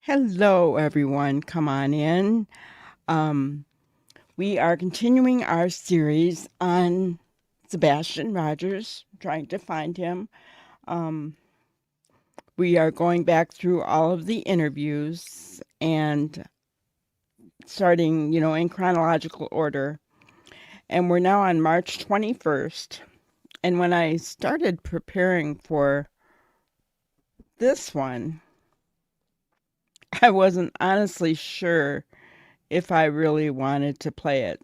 Hello, everyone. Come on in. Um, we are continuing our series on Sebastian Rogers, trying to find him. Um, we are going back through all of the interviews and starting, in chronological order. And we're now on March 21st. And when I started preparing for this one, I wasn't honestly sure if I really wanted to play it.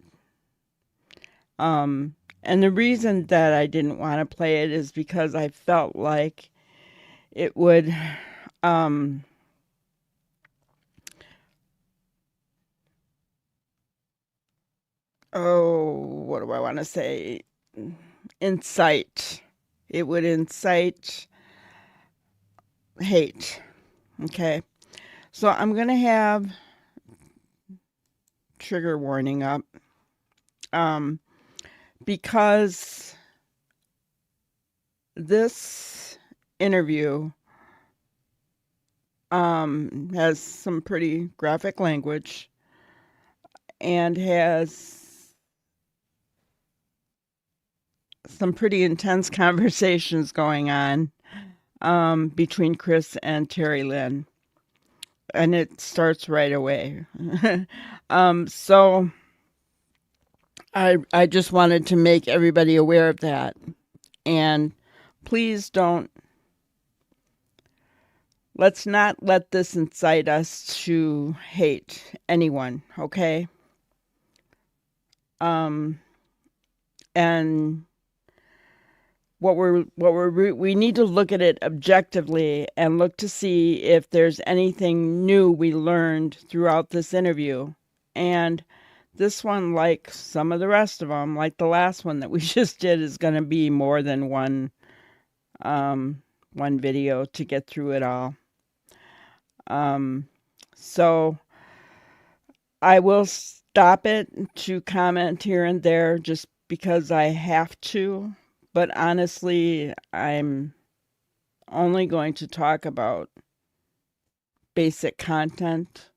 And the reason that I didn't want to play it is because I felt like it would, um, what do I want to say? Incite. It would incite hate. Okay. So I'm going to have trigger warning up, because this interview has some pretty graphic language and has some pretty intense conversations going on between Chris and Terri Lynn. And it starts right away. So I just wanted to make everybody aware of that. And please let's not let this incite us to hate anyone, okay? And we need to look at it objectively and look to see if there's anything new we learned throughout this interview. And this one, like some of the rest of them, like the last one that we just did, is going to be more than one video to get through it all. So I will stop it to comment here and there just because I have to. But honestly, I'm only going to talk about basic content.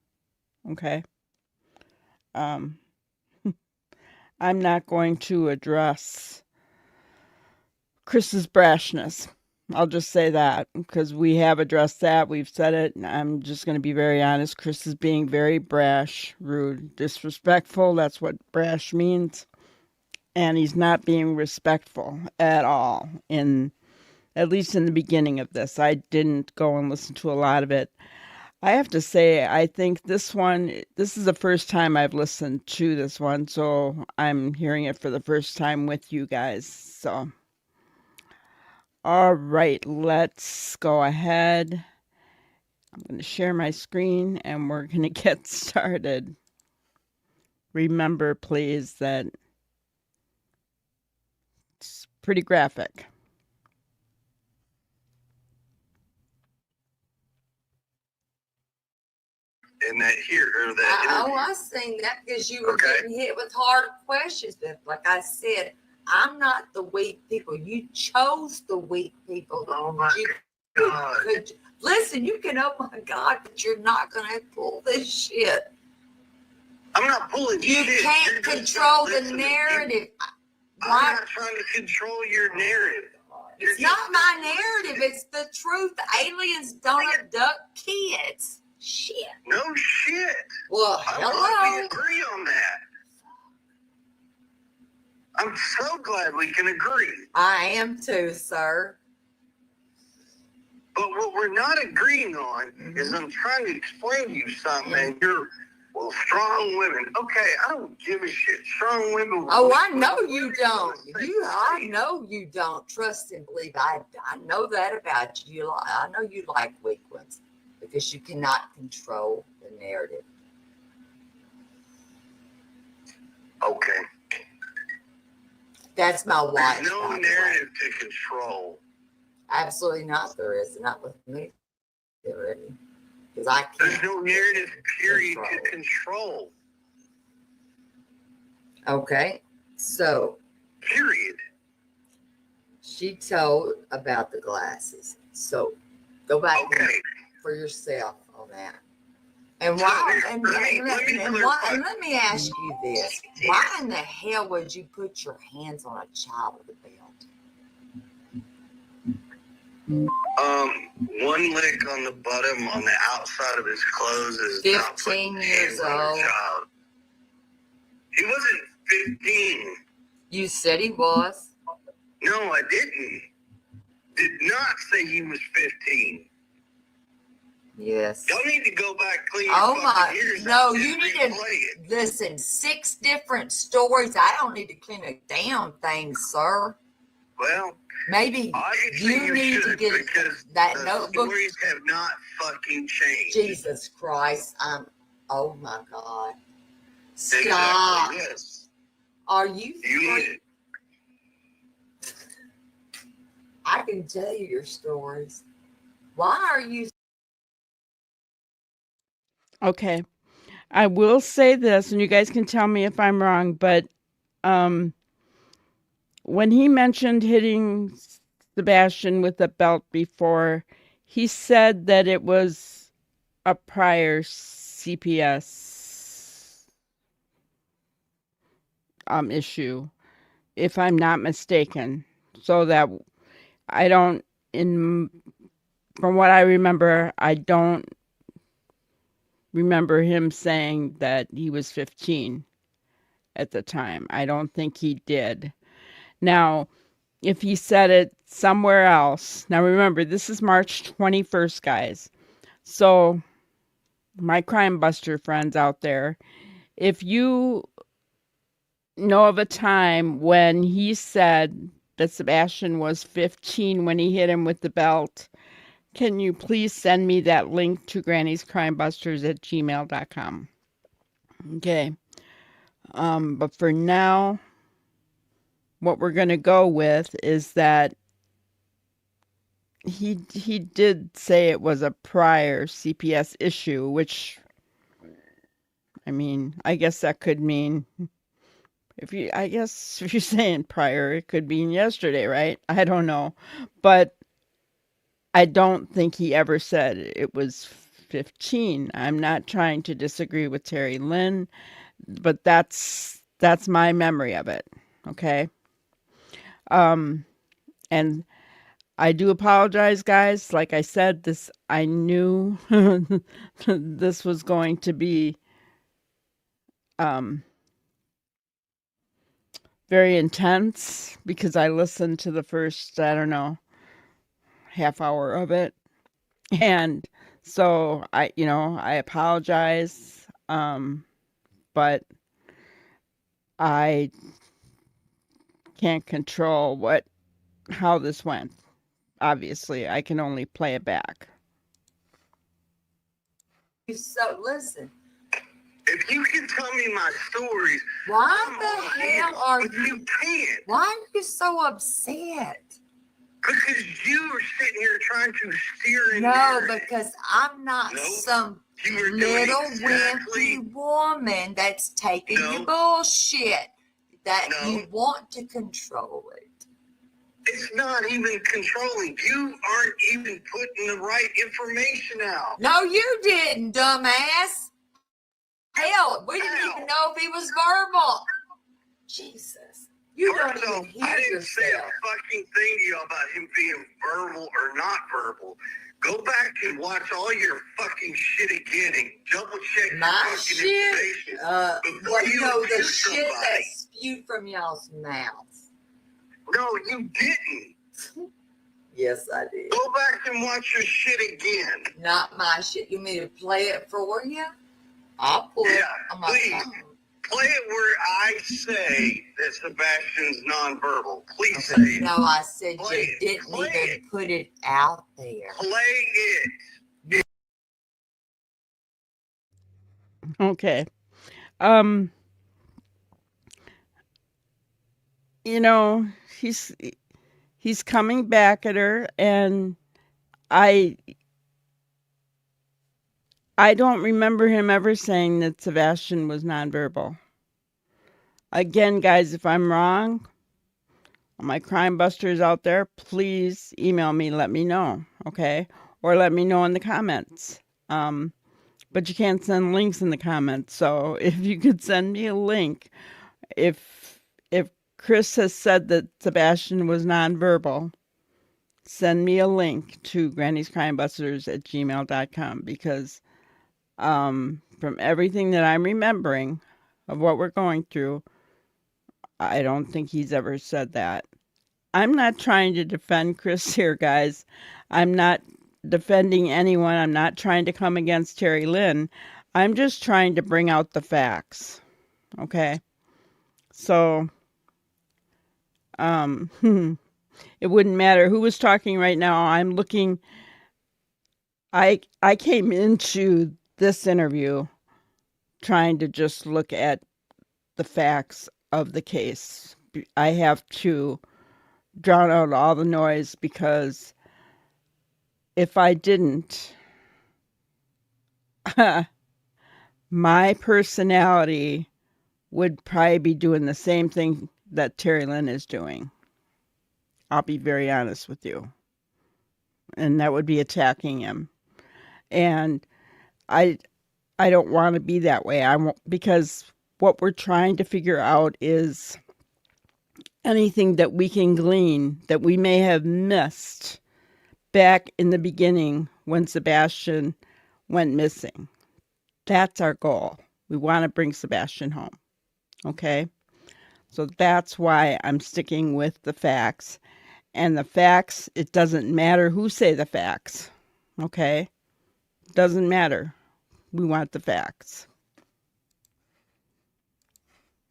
Okay. I'm not going to address Chris's brashness. I'll just say that because we have addressed that. We've said it. And I'm just going to be very honest. Chris is being very brash, rude, disrespectful. That's what brash means. And he's not being respectful at all, at least in the beginning of this. I didn't go and listen to a lot of it. I have to say, I think this is the first time I've listened to this one, so I'm hearing it for the first time with you guys. So, all right, let's go ahead. I'm going to share my screen and we're going to get started. Remember, please, that it's pretty graphic. And that here, or that I seen that because you were getting hit with hard questions. But like I said, I'm not the weak people. You chose the weak people. Oh my God. Listen, you can, oh my God, but you're not going to pull this shit. I'm not pulling you shit. You can't control the narrative. I'm not trying to control your narrative. It's not my narrative. It's the truth. Aliens don't abduct kids. Shit. No shit. Well, hello. We agree on that. I'm so glad we can agree. I am too, sir. But what we're not agreeing on is I'm trying to explain to you something, and you're, well, strong women. Okay, I don't give a shit. Strong women. Oh, I know you don't. I know you don't. Trust and believe. I know that about you. I know you like weak ones because you cannot control the narrative. Okay. That's my wife. There's no narrative to control. Absolutely not. There is. Not with me. There is. Because I can't. There's no narrative period to control. Okay. So. Period. She told about the glasses. So go back for yourself on that. And why? And clarify. let me ask you this: why in the hell would you put your hands on a child with a belt? One lick on the bottom on the outside of his clothes is 15 years old. Child. He wasn't 15. You said he was. No, I didn't. Did not say he was 15. Yes. Y'all need to go back clean. Oh my! Ears No, and you need replay to it. listen. 6 different stories. I don't need to clean a damn thing, sir. Well, Maybe obviously you need to get because that the notebook. stories have not fucking changed. Jesus Christ! Oh my God! Stop! Exactly, yes. Are you? You need it. I can tell you your stories. Why are you? Okay. I will say this, and you guys can tell me if I'm wrong, but when he mentioned hitting Sebastian with a belt before, he said that it was a prior CPS issue, if I'm not mistaken. So that I don't, from what I remember, I don't remember him saying that he was 15 at the time. I don't think he did. Now, if he said it somewhere else, now remember, this is March 21st, guys. So, my crime buster friends out there, if you know of a time when he said that Sebastian was 15 when he hit him with the belt, can you please send me that link to granny'scrimebusters@gmail.com? Okay. But for now, what we're going to go with is that he did say it was a prior CPS issue, which, I mean, I guess that could mean if you're saying prior, it could mean yesterday, right? I don't know. But I don't think he ever said it was 15. I'm not trying to disagree with Terri Lynn, but that's my memory of it. Okay. And I do apologize, guys. Like I said, I knew this was going to be very intense because I listened to the first, I don't know, half hour of it. And so I apologize. But I can't control how this went. Obviously, I can only play it back. So listen. If you can tell me my stories, Why the hell are but you can't. Why are you so upset? Because you are sitting here trying to steer in No, there. because I'm not some You are doing little exactly- wimpy woman that's taking No. your bullshit. That No. you want to control it. It's not even controlling. You aren't even putting the right information out. No, you didn't, dumbass. Hell, we didn't even know if he was verbal. Jesus. You First don't off, even hear I didn't say a yourself. fucking thing to you about him being verbal or not verbal. Go back and watch all your fucking shit again and double check your My fucking shit? information. Before Well, you no, the accuse shit that somebody. spewed from y'all's mouths. No, you didn't. Yes, I did. Go back and watch your shit again. Not my shit. You mean to play it for you? I'll pull it on my please. phone. Play it where I say that Sebastian's nonverbal. Please say it. No, I said Play you it. didn't Play even it. put it out there. Play it. Okay. He's coming back at her, and I don't remember him ever saying that Sebastian was nonverbal. Again, guys, if I'm wrong, my crime busters out there, please email me, let me know, okay? Or let me know in the comments. but you can't send links in the comments. So if you could send me a link, if Chris has said that Sebastian was nonverbal, send me a link to granny'scrimebusters@gmail.com, because from everything that I'm remembering of what we're going through, I don't think he's ever said that. I'm not trying to defend Chris here, guys. I'm not defending anyone. I'm not trying to come against Terri Lynn. I'm just trying to bring out the facts. Okay? So, it wouldn't matter who was talking right now. I'm looking. I came into this interview trying to just look at the facts of the case. I have to drown out all the noise, because if I didn't, my personality would probably be doing the same thing that Terri Lynn is doing. I'll be very honest with you. And that would be attacking him. And I don't want to be that way. I won't, because what we're trying to figure out is anything that we can glean that we may have missed back in the beginning when Sebastian went missing. That's our goal. We want to bring Sebastian home. Okay? So that's why I'm sticking with the facts. And the facts, it doesn't matter who say the facts. Okay? Doesn't matter. We want the facts.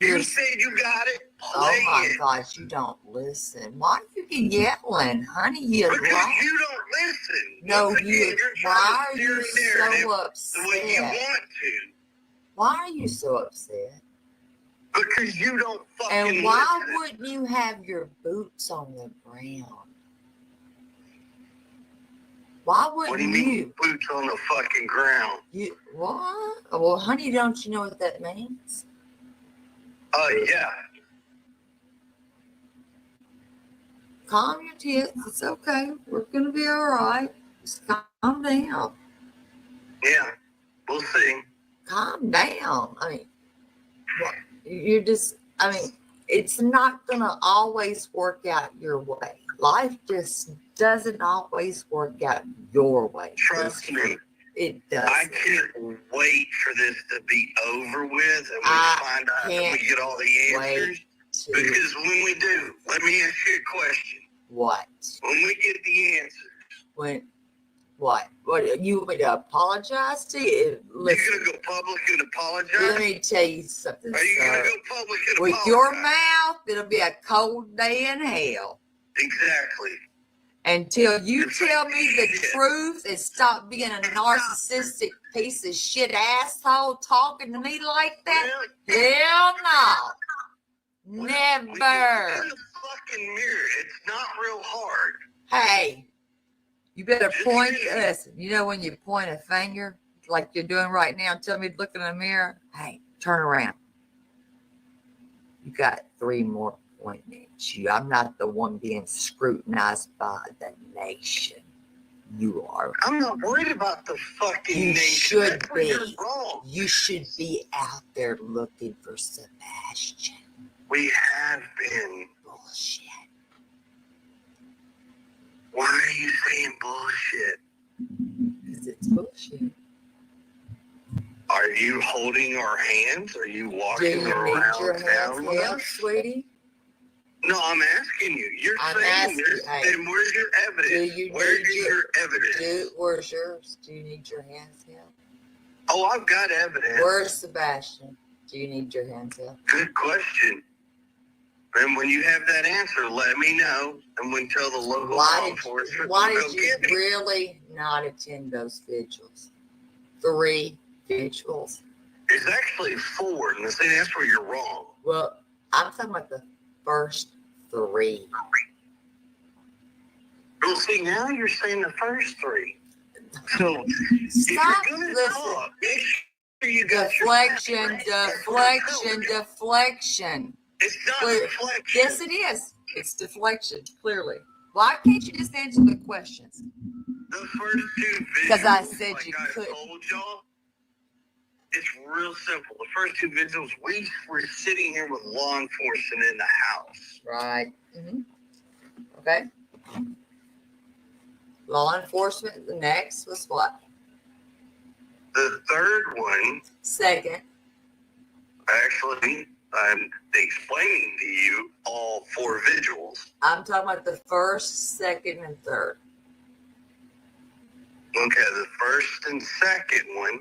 You said you got it. Oh my gosh, you don't listen. Why are you yelling, honey? You Because like? you don't listen. No, Once you. again, you're Why trying are to you steer the narrative so the way you upset? want to. Why are you so upset? Because you don't fucking And why listen. wouldn't you have your boots on the ground? Why What do wouldn't you mean you? boots on the fucking ground? You what? Well, honey, don't you know what that means? Yeah. Calm your tits. It's okay. We're gonna be all right. Just calm down. Yeah. We'll see. Calm down. I mean, what, you're just. I mean, it's not gonna always work out your way. Life just doesn't always work out your way. Trust me. It does. I can't wait for this to be over with and we I find out that we get all the answers. Because when we do, let me ask you a question. What? When we get the answers, When? What? What? You want me to apologize to you? Listen, you're going to go public and apologize? let me tell you something, Are you going sir. to go public and With apologize? your mouth, it'll be a cold day in hell. Exactly. Until you tell me the truth and stop being a narcissistic piece of shit asshole talking to me like that. Hell no. Look Never. in the fucking mirror. It's not real hard. Hey, you better point. Listen, you know when you point a finger like you're doing right now and tell me to look in the mirror? Hey, turn around. You got 3 more pointing at you. I'm not the one being scrutinized by the nation. You are. I'm not worried about the fucking You nation. should That's where you're be. wrong. You should be out there looking for Sebastian. We have been. Bullshit. Why are you saying bullshit? Because it's bullshit. Are you holding our hands? Are you Do walking you need around your town hands with held, us? sweetie? No, I'm asking you. You're I'm saying asking, there's, hey, then where's your evidence? do you Where need is your evidence? Where's yours? Do you need your hands held? Oh, I've got evidence. Where's Sebastian? Do you need your hands held? Good question. And when you have that answer, let me know, and we tell the local law enforcement. Why to go did you get me. really not attend those vigils? 3 vigils. It's actually 4, and see, that's where you're wrong. Well, I'm talking about the first 3. Well, see, now you're saying the first 3. So, Stop. if you're going to Listen. talk, make sure you got Deflection, your deflection. It's not Clear. deflection. Yes, it is. It's deflection, clearly. Why can't you just answer the questions? The first 2 videos, 'Cause I said like you I couldn't. told y'all, it's real simple. The first two vigils, we were sitting here with law enforcement in the house. Right. Okay. Law enforcement. The next was what? The third one, Second. actually, I'm explaining to you all four vigils. I'm talking about the first, second, and third. Okay, the first and second one.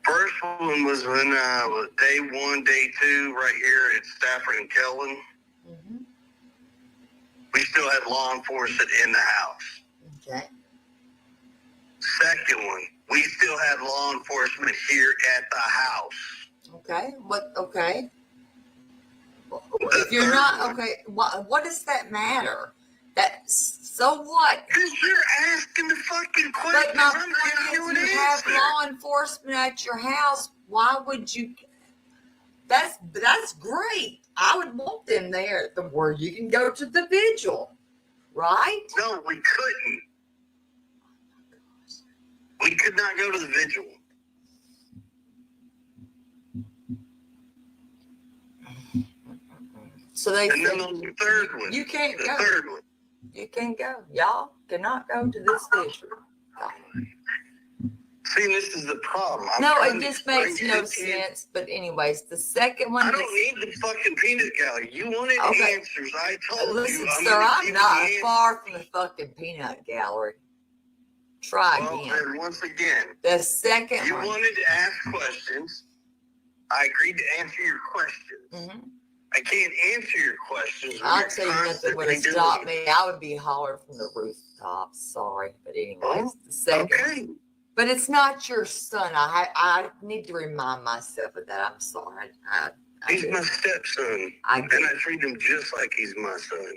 First one was when day one, day two, right here at Stafford and Kellen. We still had law enforcement in the house. Okay. Second one, we still had law enforcement here at the house. Okay. What? Okay. If you're not okay, what does that matter? So what? Because you're asking the fucking question. But my I'm point giving is, you you an have answer. law enforcement at your house. Why would you? That's great. I would want them there, where you can go to the vigil, right? No, we couldn't. We could not go to the vigil. So they And said, then the third one. you can't The go. third one. You can't go. Y'all cannot go to this vigil. See, this is the problem. No, trying it to just makes explain no it to you. sense. But anyways, the second one. I don't need the fucking peanut gallery. You wanted Okay. answers. I told Listen, you. sir, gonna I'm give not you the far from the fucking peanut gallery. Try answers. Well, again. then once again, The second you one. wanted to ask questions. I agreed to answer your questions. I can't answer your questions. when I'll you're tell you nothing would constantly have stopped doing me. I would be hollering from the rooftop. Sorry, but anyways, Oh, the second. Okay. But it's not your son. I need to remind myself of that. I'm sorry. He's my stepson. I And get I treat him just like he's my son.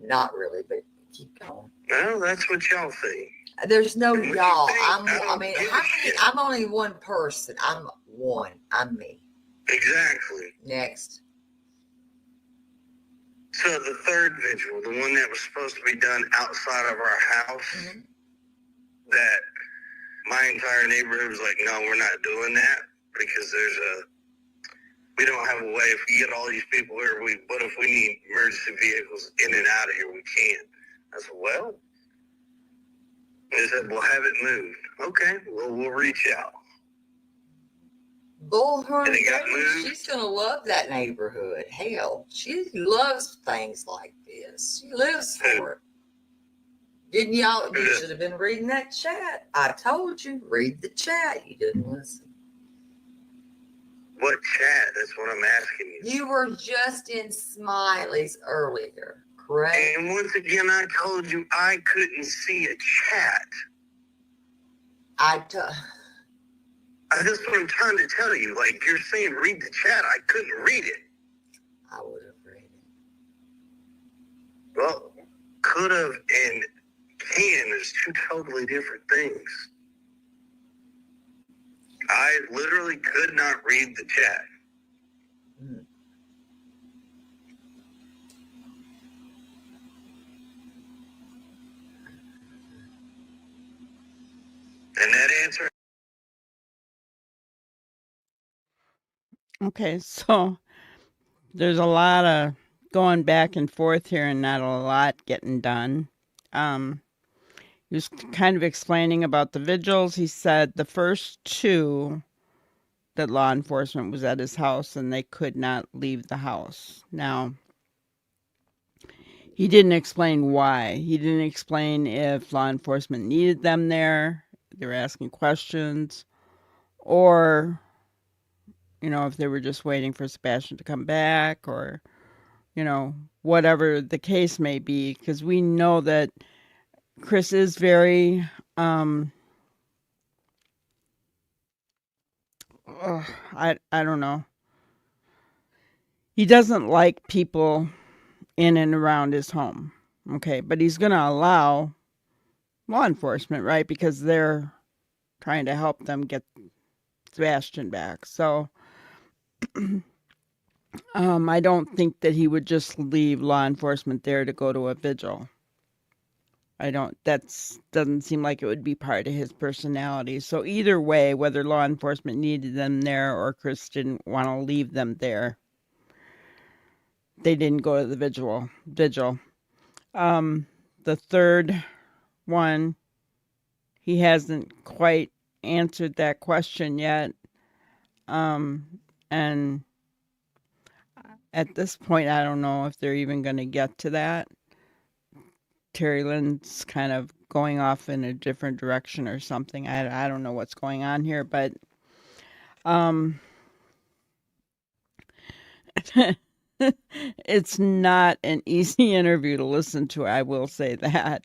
not really, but keep going. Well, that's what y'all think. There's no And what you y'all. think, I mean, give how a many? shit. I'm only one person. I'm one. I'm me. Exactly. Next. So the third vigil, the one that was supposed to be done outside of our house, that my entire neighborhood was like, no, we're not doing that because we don't have a way. If we get all these people here, what if we need emergency vehicles in and out of here? We can't. I said, well, they said, we'll have it moved. Okay, well, we'll reach out. Bullhorn And it got Baby, moved. she's gonna love that neighborhood. Hell, she loves things like this. She lives for it. Didn't y'all? You should have been reading that chat. I told you, read the chat. You didn't listen. What chat? That's what I'm asking you. You were just in Smiley's earlier, correct? And once again, I told you I couldn't see a chat. That's what I'm trying to tell you. Like, you're saying read the chat. I couldn't read it. I would have read it. Well, could have and can is two totally different things. I literally could not read the chat. And that answer. Okay, so there's a lot of going back and forth here and not a lot getting done. He was kind of explaining about the vigils. He said the first two that law enforcement was at his house and they could not leave the house. Now, he didn't explain why. He didn't explain if law enforcement needed them there, they were asking questions, or, if they were just waiting for Sebastian to come back, or, whatever the case may be, because we know that Chris is very, I don't know. He doesn't like people in and around his home. Okay, but he's going to allow law enforcement, right? Because they're trying to help them get Sebastian back. So I don't think that he would just leave law enforcement there to go to a vigil. Doesn't seem like it would be part of his personality. So either way, whether law enforcement needed them there or Chris didn't want to leave them there, they didn't go to the vigil. The third one, he hasn't quite answered that question yet. And at this point, I don't know if they're even going to get to that. Terri Lynn's kind of going off in a different direction or something. I don't know what's going on here, but it's not an easy interview to listen to. I will say that.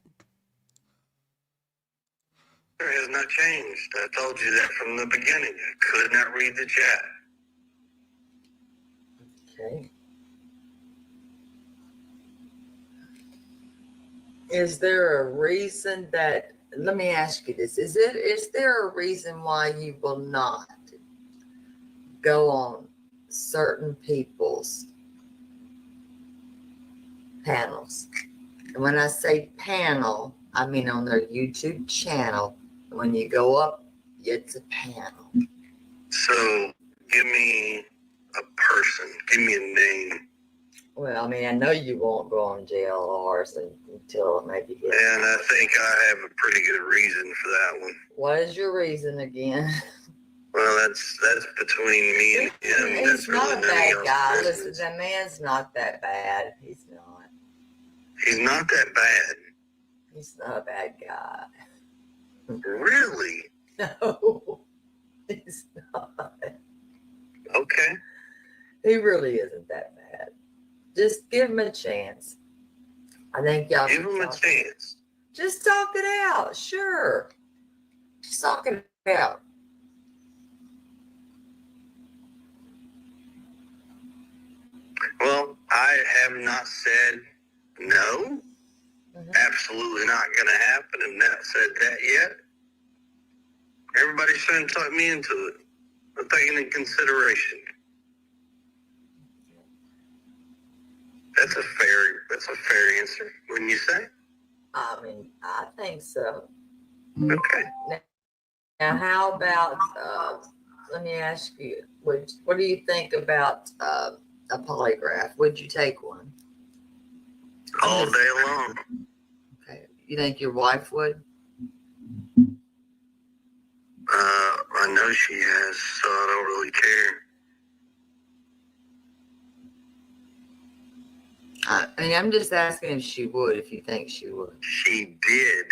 It has not changed. I told you that from the beginning. I could not read the chat. Okay. Is there a reason that, let me ask you this, is there a reason why you will not go on certain people's panels? And when I say panel, I mean on their YouTube channel. When you go up, it's a panel. So give me a person. Give me a name. Well, I mean, I know you won't go on JLRs until maybe get. And I think I have a pretty good reason for that one. What is your reason again? Well, that's between me and him. He's not a bad guy. Listen, business. that man's not that bad. He's not. He's not that bad. He's not a bad guy. Really? No, he's not. Okay. He really isn't that bad. Just give him a chance. I think y'all Give him a chance. Just talk it out. Sure. Just talk it out. Well, I have not said no. Absolutely not going to happen. I've not said that yet. Everybody's trying to talk me into it. I'm taking it in consideration. That's a fair answer, wouldn't you say? I mean, I think so. Okay. Now, how about, let me ask you, what do you think about a polygraph? Would you take one? All day long. Okay. You think your wife would? I know she has, so I don't really care. I mean, I'm just asking if she would, if you think she would. She did.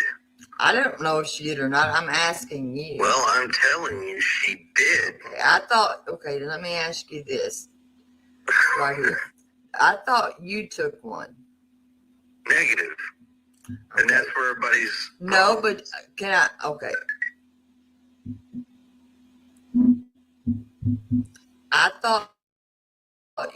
I don't know if she did or not. I'm asking you. Well, I'm telling you, she did. Okay, I thought, okay, let me ask you this right here. I thought you took one. Negative. Okay. And that's where everybody's... No, but can I, okay. I thought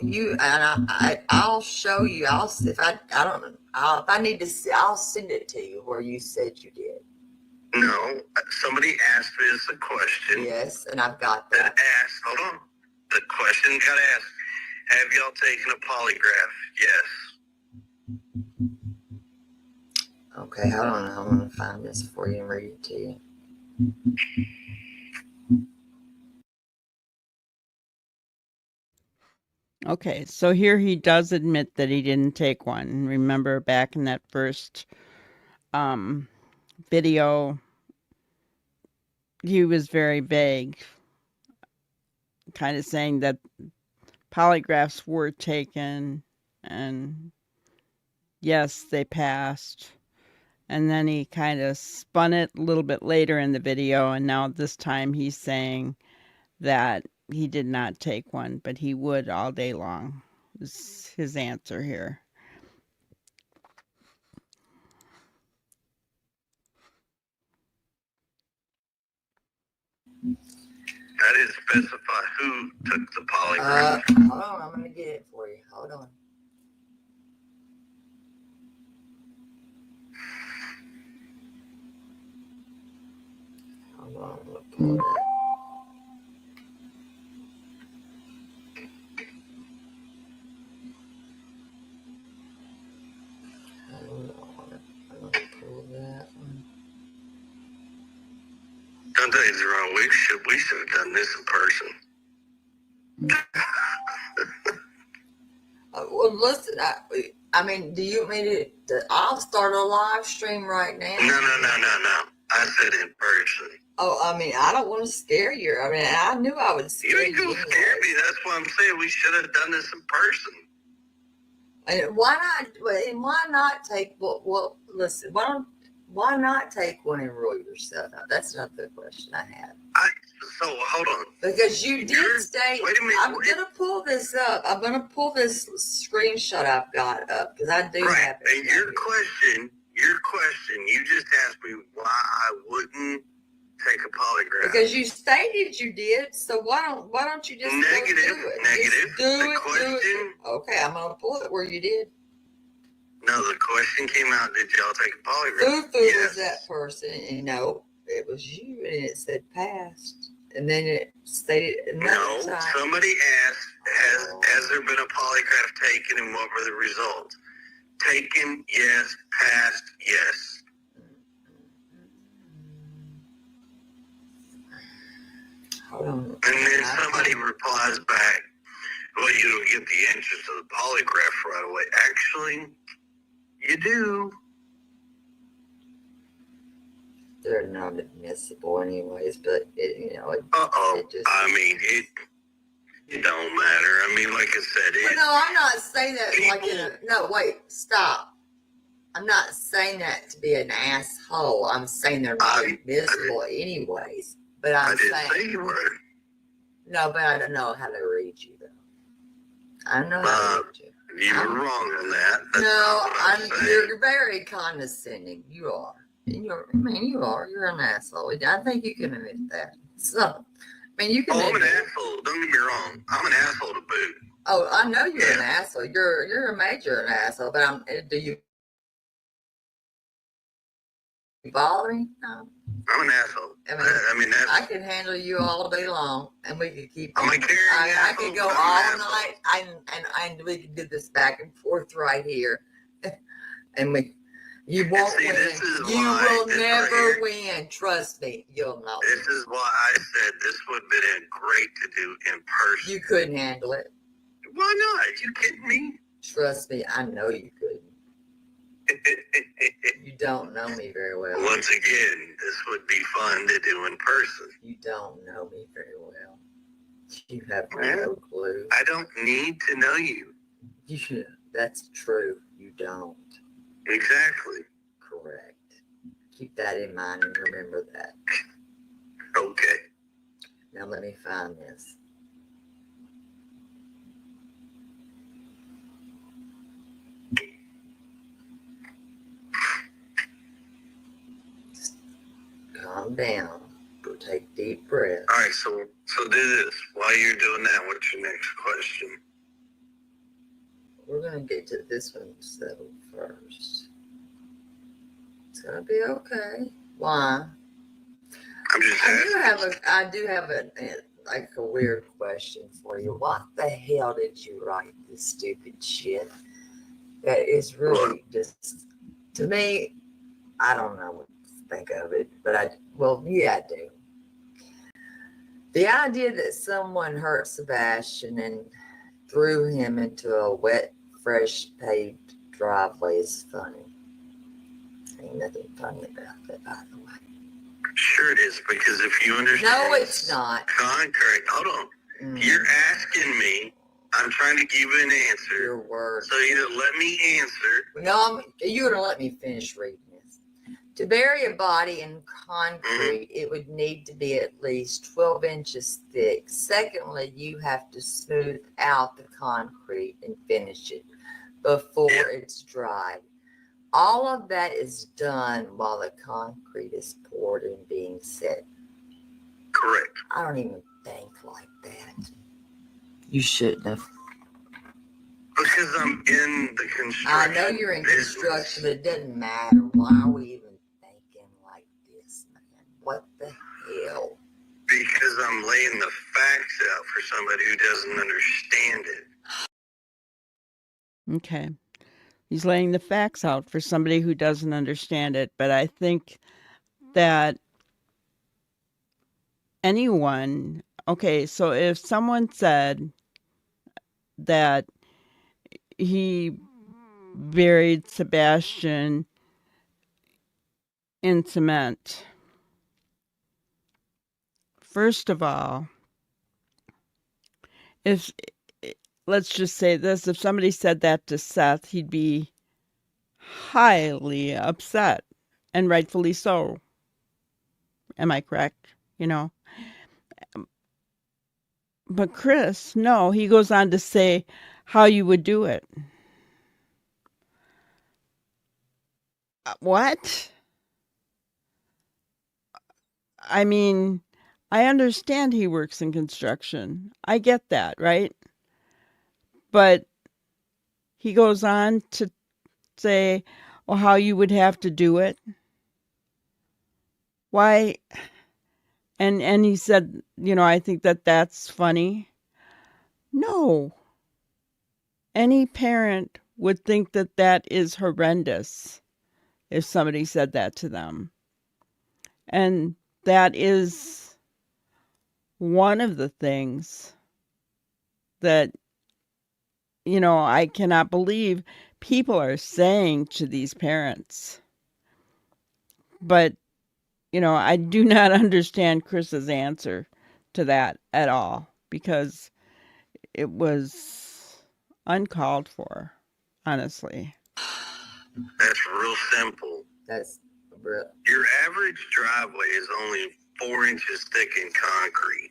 you, and I'll show you, if I need to see, I'll send it to you where you said you did. No, somebody asked me this a question. Yes, and I've got that. Hold on. The question got asked, have y'all taken a polygraph? Yes. Okay, hold on. I'm going to find this for you and read it to you. Okay, so here he does admit that he didn't take one. Remember back in that first video, he was very vague, kind of saying that polygraphs were taken and yes, they passed. And then he kind of spun it a little bit later in the video, and now this time he's saying that he did not take one, but he would all day long. Is his answer here. I didn't specify who took the polygraph. Hold on, I'm going to get it for you. Hold on. Hold on, I'm going to pull it up. Hold on, I'm going to pull Don't take it wrong. We should have done this in person. Well, listen, I mean, do you want me to? I'll start a live stream right now. No. I said in person. Oh, I mean, I don't want to scare you. I mean, I knew I would scare You ain't you. gonna scare me. That's why I'm saying we should have done this in person. And why not? And why not take? Well, listen. Why not take one and rule yourself out? That's not the question I had. So hold on. Because you did state. Wait a minute. I'm gonna pull this up. I'm gonna pull this screenshot I've got up because I do have it. And your question, you just asked me why I wouldn't take a polygraph. Because you stated you did, so why don't you just Negative. do it? Just Do it. Okay, I'm gonna pull it where you did. No, the question came out, did y'all take a polygraph? Foo was that person, and no, it was you, and it said passed. And then it stated another time. Somebody asked, has there been a polygraph taken and what were the results? Taken, yes. Passed, yes. Hold on. And then somebody replies back, well, you don't get the answers to the polygraph right away. Actually, you do. They're not admissible anyways, but it It don't matter. I mean, like I said, no, I'm not saying that people, wait, stop. I'm not saying that to be an asshole. I'm saying they're not admissible anyways. But I'm saying say you were. No, but I don't know how to read you though. I know how to read you. You were wrong on that. You're very condescending. You are. You are. You're an asshole. I think you can admit that. So, you can. I'm an asshole. Don't get me wrong. I'm an asshole to boot. Oh, I know you're an asshole. You're a major asshole. But do you bother me? No. I'm an asshole. I can handle you all day long, and we could keep. I could go all night, and we could do this back and forth right here, and you won't win. You will never win. Trust me, you'll not. This is why I said this would have been great to do in person. You couldn't handle it. Why not? You kidding me? Trust me, I know you couldn't. You don't know me very well. Once again, this would be fun to do in person. You don't know me very well. You have no clue. I don't need to know you. You should. That's true. You don't. Exactly. Correct. Keep that in mind and remember that. Okay. Now let me find this. Calm down. Go take deep breaths. All right, so do this. While you're doing that, what's your next question? We're going to get to this one settled first. It's going to be okay. Why? I'm just asking. I do have a weird question for you. What the hell did you write this stupid shit? That is really just, to me, I don't know what to think of it, but I do. The idea that someone hurt Sebastian and threw him into a wet, fresh paved driveway is funny. Ain't nothing funny about that, by the way. Sure it is, because if you understand... No, it's not. Concrete. Hold on. You're asking me. I'm trying to give you an answer. Your word. So either let me answer... No, you're going to let me finish reading this. To bury a body in concrete, it would need to be at least 12 inches thick. Secondly, you have to smooth out the concrete and finish it before it's dried. All of that is done while the concrete is poured and being set. Correct. I don't even think like that. You shouldn't have. Because I'm in the construction. I know you're in construction, but it doesn't matter. Why are we even thinking like this, man? What the hell? Because I'm laying the facts out for somebody who doesn't understand it. Okay. He's laying the facts out for somebody who doesn't understand it. But I think that anyone, okay, so if someone said that he buried Sebastian in cement, first of all, if let's just say this, if somebody said that to Seth, he'd be highly upset, and rightfully so. Am I correct? You know, but Chris, no, he goes on to say how you would do it. What? I mean, I understand he works in construction. I get that, right? But he goes on to say, oh, how you would have to do it. Why? And he said, you know, I think that that's funny. No. Any parent would think that that is horrendous if somebody said that to them. And that is one of the things that, you know, I cannot believe people are saying to these parents. But, you know, I do not understand Chris's answer to that at all, because it was uncalled for, honestly. That's real simple. That's real. Your average driveway is only 4 inches thick in concrete.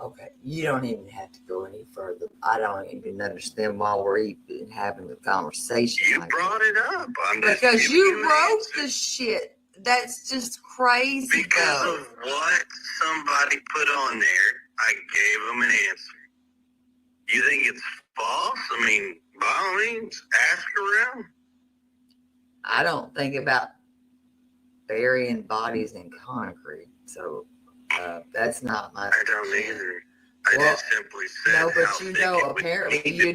Okay, you don't even have to go any further. I don't even understand why we're even having the conversation. You brought it up. I'm just because giving you an wrote answer. the shit. That's just crazy. Because though. of what somebody put on there, I gave them an answer. You think it's false? I mean, by all means, ask around. I don't think about burying bodies in concrete, so that's not my. I don't either. I Well, just simply said no, how but you thick know, it would apparently, need to you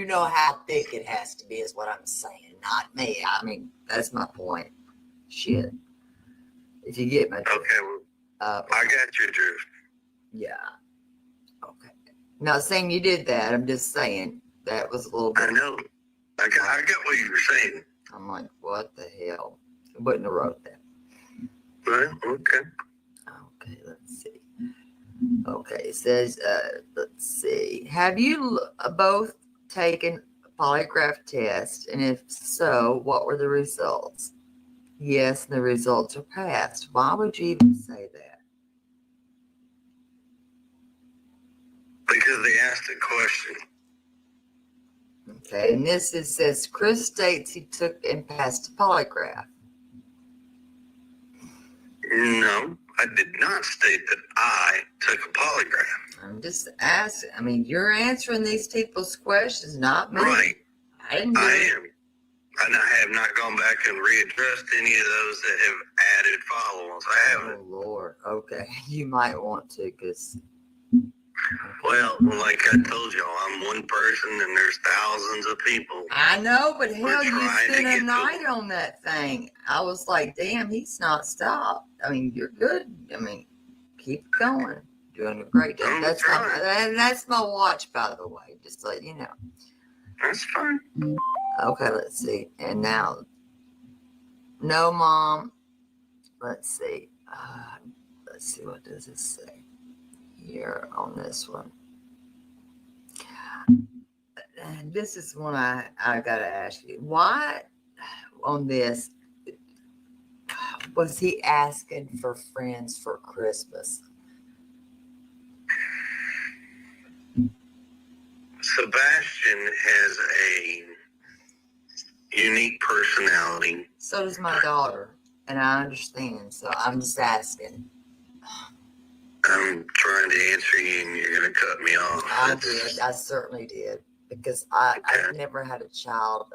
be. know how thick it has to be, is what I'm saying, not me. I mean, that's my point. Shit. If you get my drift. Okay, well, I got your drift. Yeah. Okay. Not saying you did that. I'm just saying that was a little bit. I know. I got what you were saying. I'm like, what the hell? I wouldn't have wrote that. Well, okay. Okay, let's see. Okay, it says, let's see. Have you both taken a polygraph test? And if so, what were the results? Yes, the results are passed. Why would you even say that? Because they asked a question. Okay, and this is, says Chris states he took and passed a polygraph. No, I did not state that I took a polygraph. I'm just asking. I mean, you're answering these people's questions, not me. Right. I didn't do it. am. And I have not gone back and readdressed any of those that have added follow-ons. I haven't. Oh, Lord. Okay. You might want to, because. Well, like I told y'all, I'm one person and there's thousands of people. I know, but hell, you trying to spent get a to night them. on that thing. I was like, damn, he's not stopped. I mean, you're good. I mean, keep going. Doing a great job. I'm That's trying. that's my watch, by the way. Just to let you know. That's fine. Okay, let's see. And now, no, Mom. Let's see. Let's see. What does it say here on this one? And this is one I got to ask you. Why on this was he asking for friends for Christmas? Sebastian has a unique personality. So does my daughter, and I understand. So I'm just asking. I'm trying to answer you and you're going to cut me off. I did. I certainly did. Because I've never had a child.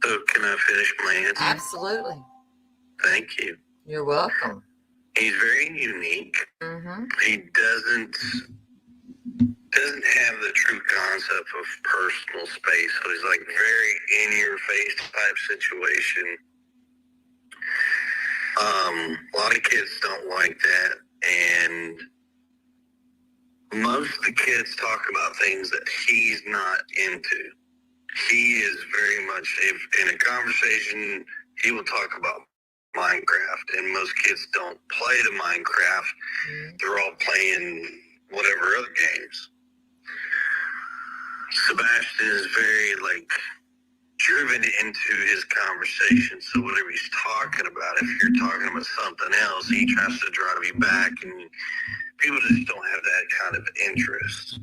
So can I finish my answer? Absolutely. Thank you. You're welcome. He's very unique. Mm-hmm. He doesn't have the true concept of personal space. So he's like very in your face type situation. A lot of kids don't like that, and most of the kids talk about things that he's not into. He is very much, if in a conversation, he will talk about Minecraft, and most kids don't play the Minecraft. They're all playing whatever other games. Sebastian is very, like, driven into his conversation. So whatever he's talking about, if you're talking about something else, he tries to drive you back, and people just don't have that kind of interest.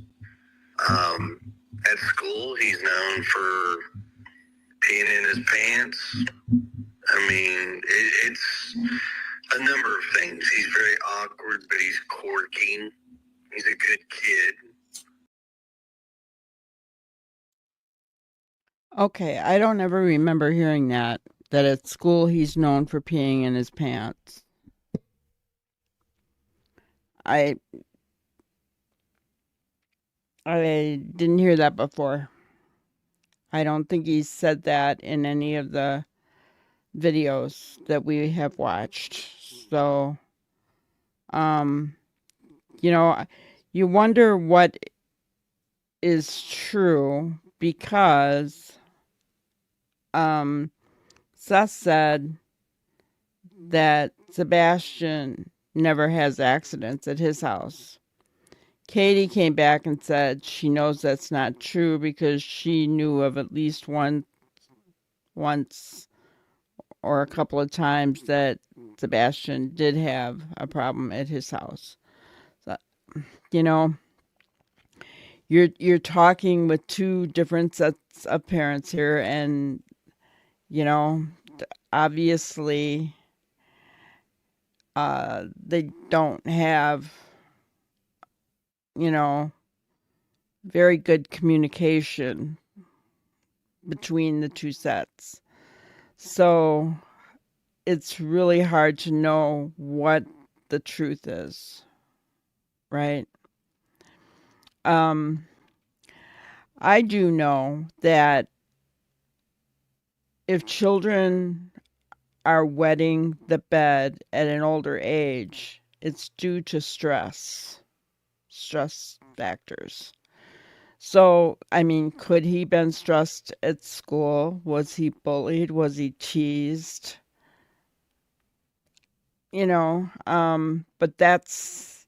At school, he's known for peeing in his pants. I mean, it's a number of things. He's very awkward, but he's quirky. He's a good kid. Okay, I don't ever remember hearing that at school he's known for peeing in his pants. I didn't hear that before. I don't think he said that in any of the videos that we have watched. So, you know, you wonder what is true because Seth said that Sebastian never has accidents at his house. Katie came back and said she knows that's not true because she knew of at least once or a couple of times that Sebastian did have a problem at his house. So, you know, you're talking with two different sets of parents here, and you know, obviously they don't have, you know, very good communication between the two sets. So it's really hard to know what the truth is, right? I do know that if children are wetting the bed at an older age, it's due to stress factors. So, I mean, could he been stressed at school? Was he bullied? Was he teased? You know, but that's,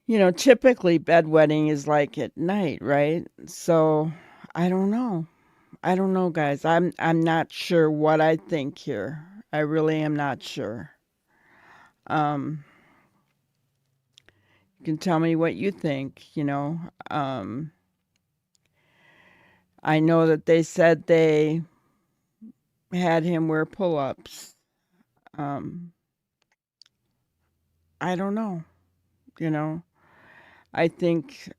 you know, typically bedwetting is like at night, right? So, I don't know. I don't know, guys. I'm not sure what I think here. I really am not sure. You can tell me what you think, you know. I know that they said they had him wear pull-ups. I don't know, you know. I think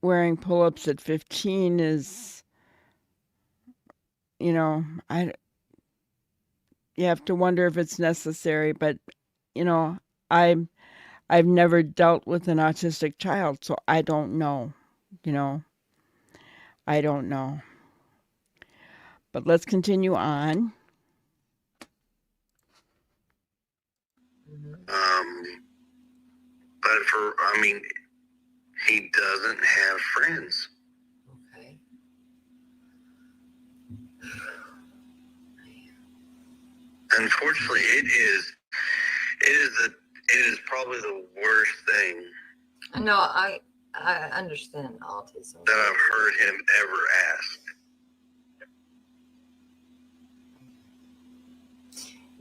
wearing pull-ups at 15 is, you know, you have to wonder if it's necessary, but you know, I've never dealt with an autistic child, so I don't know, you know. I don't know. But let's continue on. But I mean, he doesn't have friends. Okay. Unfortunately, it is probably the worst thing No, I understand autism. that I've heard him ever ask.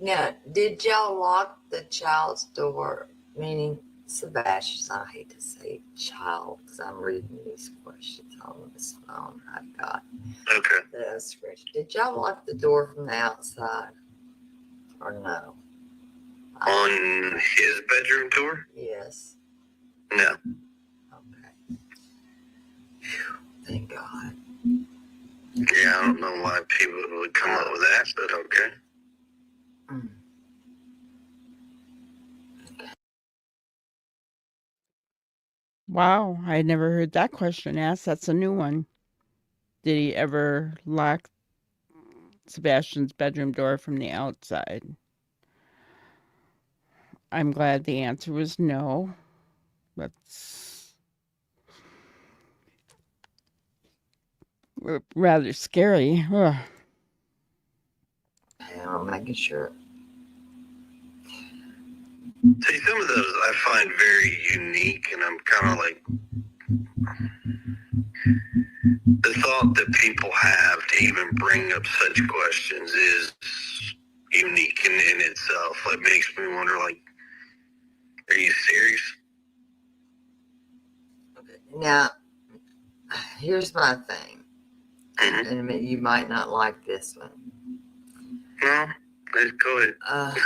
Now, did y'all lock the child's door? Meaning Sebastian, I hate to say child because I'm reading these questions on this phone I got. Okay. The script. Did y'all lock the door from the outside or no? On his bedroom door? Yes. No. Okay. Phew, thank God. Yeah, I don't know why people would come up with that, but okay. Wow, I never heard that question asked. That's a new one. Did he ever lock Sebastian's bedroom door from the outside? I'm glad the answer was no. That's rather scary. Ugh. I'm making sure. See, some of those I find very unique, and I'm kind of like, the thought that people have to even bring up such questions is unique in itself. It makes me wonder, like, are you serious? Okay. Now, here's my thing. Mm-hmm. And you might not like this one. No, let's go ahead.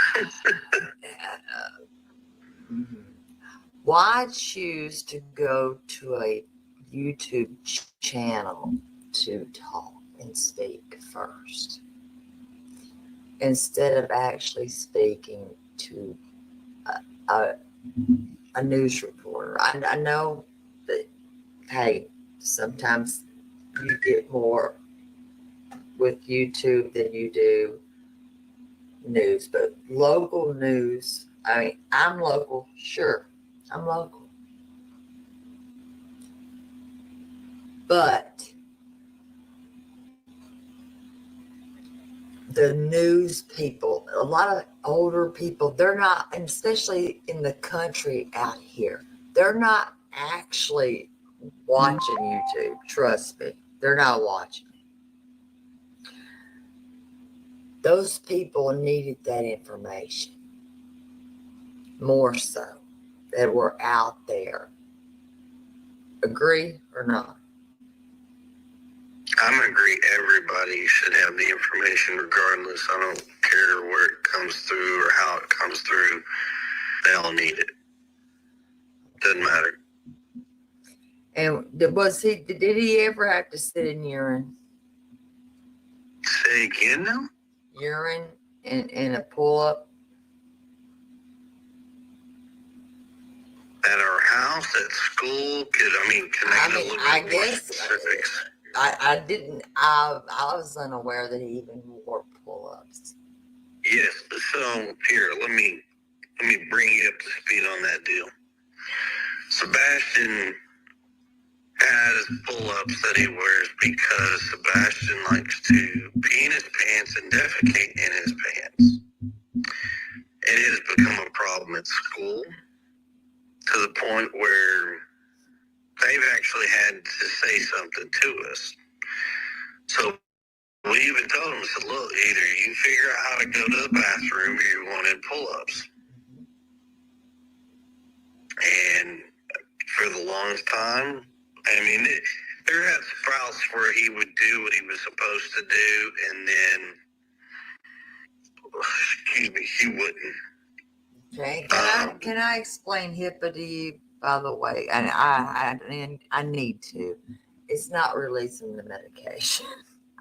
Why choose to go to a YouTube channel to talk and speak first instead of actually speaking to a news reporter? I know that, hey, sometimes you get more with YouTube than you do news, but local news, I mean, I'm local, sure, I'm local. But the news people, a lot of older people, they're not, and especially in the country out here, they're not actually watching YouTube. Trust me, they're not watching. Those people needed that information more so that were out there. Agree or not? I'm gonna agree. Everybody should have the information, regardless. I don't care where it comes through or how it comes through. They all need it. Doesn't matter. And did he ever have to sit in urine? Say again now? Urine in a pull-up? At our house, at school, can I get a little bit more specifics? I didn't, I was unaware that he even wore pull-ups. Yes, so here, let me bring you up to speed on that deal. Sebastian has pull-ups that he wears because Sebastian likes to pee in his pants and defecate in his pants. It has become a problem at school to the point where they've actually had to say something to us. So we even told him, said, look, either you figure out how to go to the bathroom or you're going in pull-ups. And for the longest time, there had sprouts where he would do what he was supposed to do, and then, he wouldn't. Okay, can I explain HIPAA to you, by the way? And I need to. It's not releasing the medication.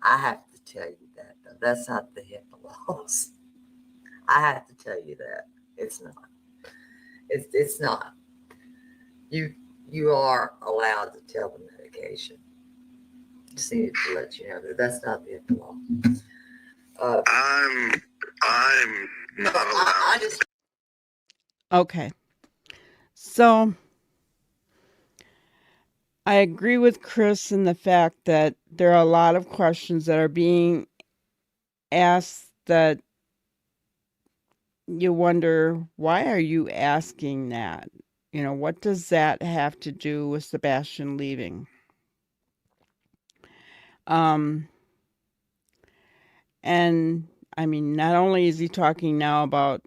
I have to tell you that, though. That's not the HIPAA laws. I have to tell you that. It's not. It's not. You are allowed to tell the medication. Just needed to let you know that that's not the HIPAA law. I'm not allowed. I just. Okay. So I agree with Chris in the fact that there are a lot of questions that are being asked that you wonder, why are you asking that? You know, what does that have to do with Sebastian leaving? And I mean, not only is he talking now about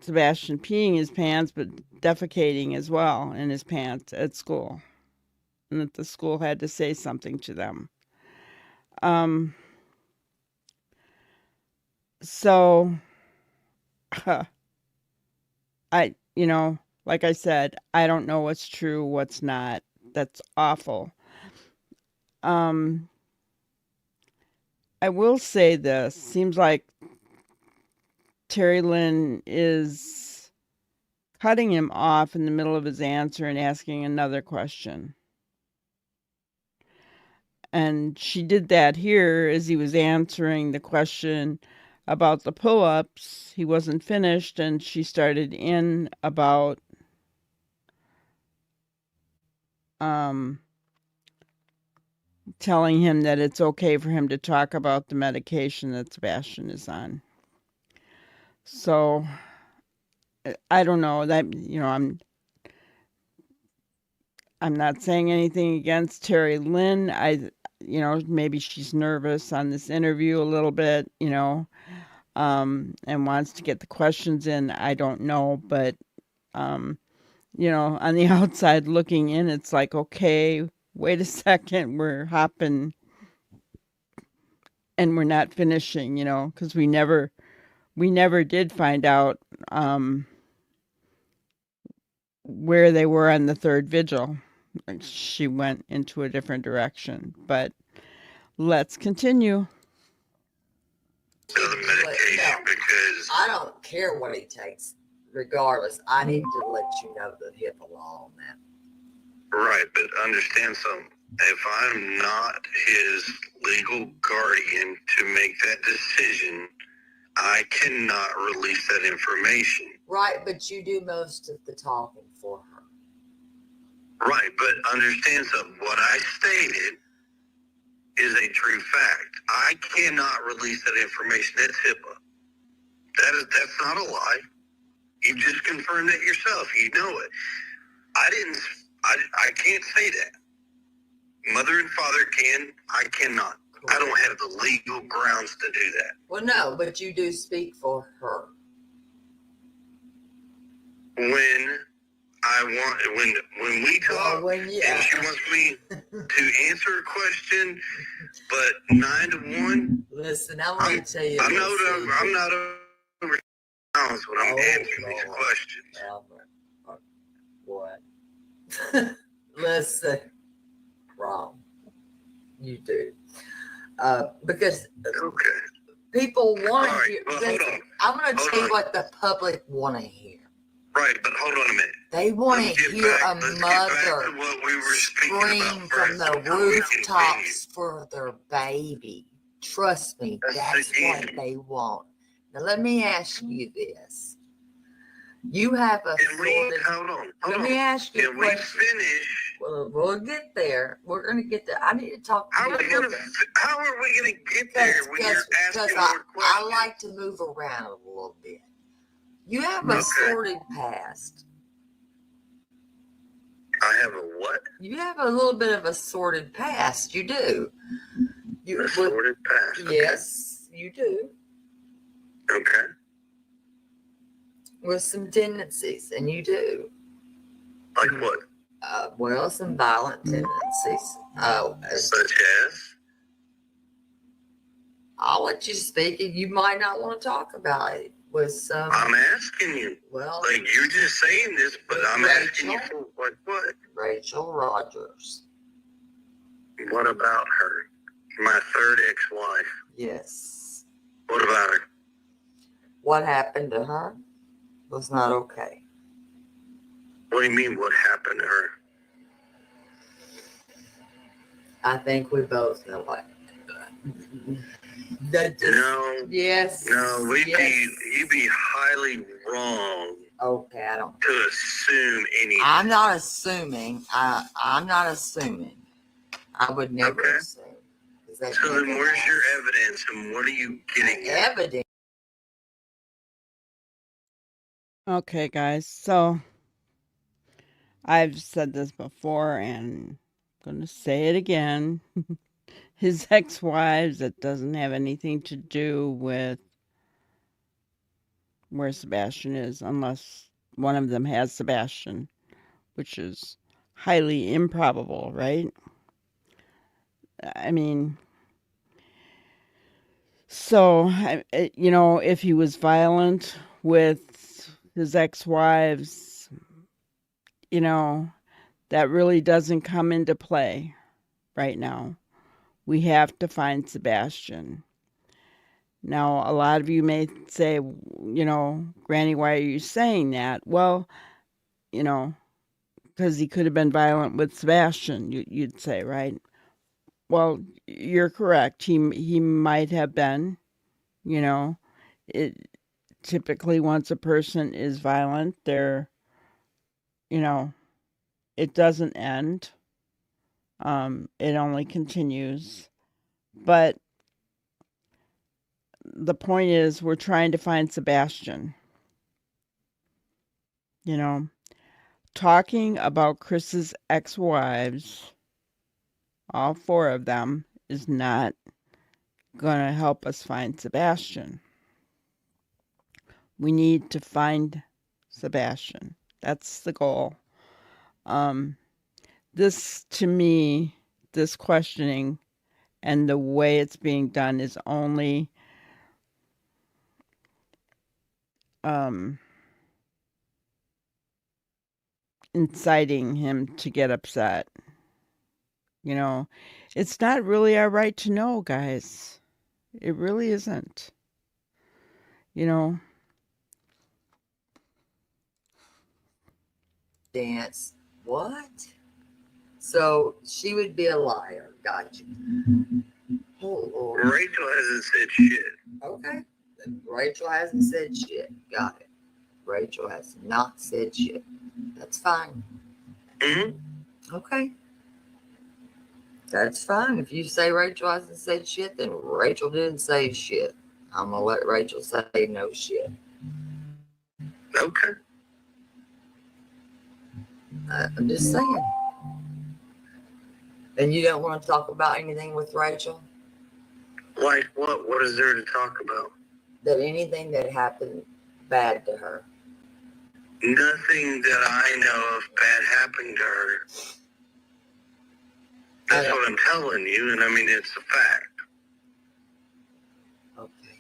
Sebastian peeing his pants, but defecating as well in his pants at school, and that the school had to say something to them. So, like I said, I don't know what's true, what's not. That's awful. I will say this. Seems like Terri Lynn is cutting him off in the middle of his answer and asking another question. And she did that here as he was answering the question about the pull-ups. He wasn't finished, and she started in about telling him that it's okay for him to talk about the medication that Sebastian is on. So I don't know that, I'm not saying anything against Terri Lynn. Maybe she's nervous on this interview a little bit, and wants to get the questions in. I don't know, but on the outside looking in, it's like, okay, wait a second, we're hopping and we're not finishing, because we never did find out where they were on the third vigil. She went into a different direction, but let's continue. The medication because I don't care what he takes. Regardless, I need to let you know the HIPAA law on that. right, but understand something. If I'm not his legal guardian to make that decision, I cannot release that information. Right, but you do most of the talking for her. Right, but understand something. What I stated is a true fact. I cannot release that information. That's HIPAA. That's not a lie. You just confirmed it yourself. You know it. I can't say that. Mother and father can. I cannot. I don't have the legal grounds to do that. Well, no, but you do speak for her. When we talk, and she wants me to answer a question, but 9 to 1. Listen, I want to tell you. I'm not over when I'm answering these questions. What? Listen, wrong. You do. Because people want to hear. I'm going to tell you what the public want to hear. Right, but hold on a minute. They want to hear a mother scream from the rooftops for their baby. Trust me, that's what they want. Now, let me ask you this. You have a hold on. Let me ask you a question. Can we finish? Well, we'll get there. We're going to get there. I need to talk to you. How are we going to get there when you're asking more questions? I like to move around a little bit. You have a sordid past. I have a what? You have a little bit of a sordid past. You do. A sordid past? Okay. Yes, you do. Okay. With some tendencies, and you do. Like what? Well, some violent tendencies. Such as? I'll let you speak, and you might not want to talk about it. With some, I'm asking you. Well, like you're just saying this, but I'm asking you for what? Rachel Rogers. What about her? My third ex-wife. Yes. What about her? What happened to her was not okay. What do you mean? What happened to her? I think we both know what. No. Yes. No, you'd be highly wrong. Okay, I don't. To assume anything. I'm not assuming. I'm not assuming. I would never assume. So then where's your evidence and what are you getting at? Evidence. Okay, guys. So I've said this before and I'm going to say it again. His ex-wives, it doesn't have anything to do with where Sebastian is, unless one of them has Sebastian, which is highly improbable, right? I mean, so, if he was violent with his ex-wives, that really doesn't come into play right now. We have to find Sebastian. Now, a lot of you may say, Granny, why are you saying that? Well, because he could have been violent with Sebastian, you'd say, right? Well, you're correct. He might have been, you know, it typically once a person is violent, they're, you know, it doesn't end. It only continues. But the point is we're trying to find Sebastian, you know. Talking about Chris's ex-wives, all four of them, is not going to help us find Sebastian. We need to find Sebastian. That's the goal. This, to me, this questioning and the way it's being done is only inciting him to get upset. You know, it's not really our right to know, guys. It really isn't. You know, Dance. What? So she would be a liar. Gotcha. Oh, Lord. Rachel hasn't said shit. Okay. Rachel hasn't said shit. Got it. Rachel has not said shit. That's fine. Mm-hmm. Okay. That's fine. If you say Rachel hasn't said shit, then Rachel didn't say shit. I'm going to let Rachel say no shit. Okay. I'm just saying. And you don't want to talk about anything with Rachel? Like what? What is there to talk about? That anything that happened bad to her? Nothing that I know of bad happened to her. That's what I'm telling you, and I mean, it's a fact. Okay.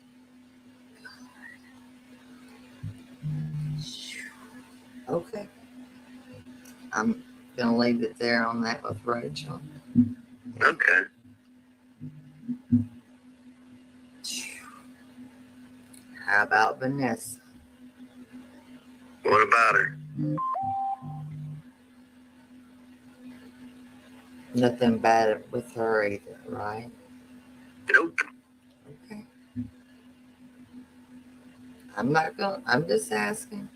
Okay. I'm going to leave it there on that with Rachel. Okay. How about Vanessa? What about her? Nothing bad with her either, right? Nope. Okay. I'm just asking.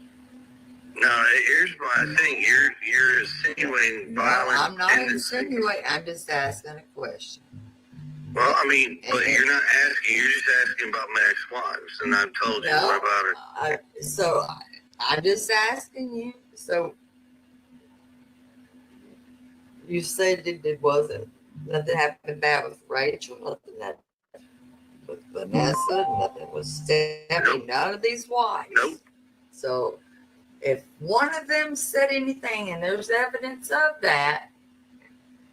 No, here's my thing. You're insinuating No, violence. I'm not insinuating. I'm just asking a question. Well, I mean, but you're not asking. You're just asking about my ex-wives, and I've told you. No, What about her? I'm just asking you. So you said it wasn't nothing happened bad with Rachel, nothing that with Vanessa, nothing with Stephanie, Nope. none of these wives. Nope. So if one of them said anything and there's evidence of that,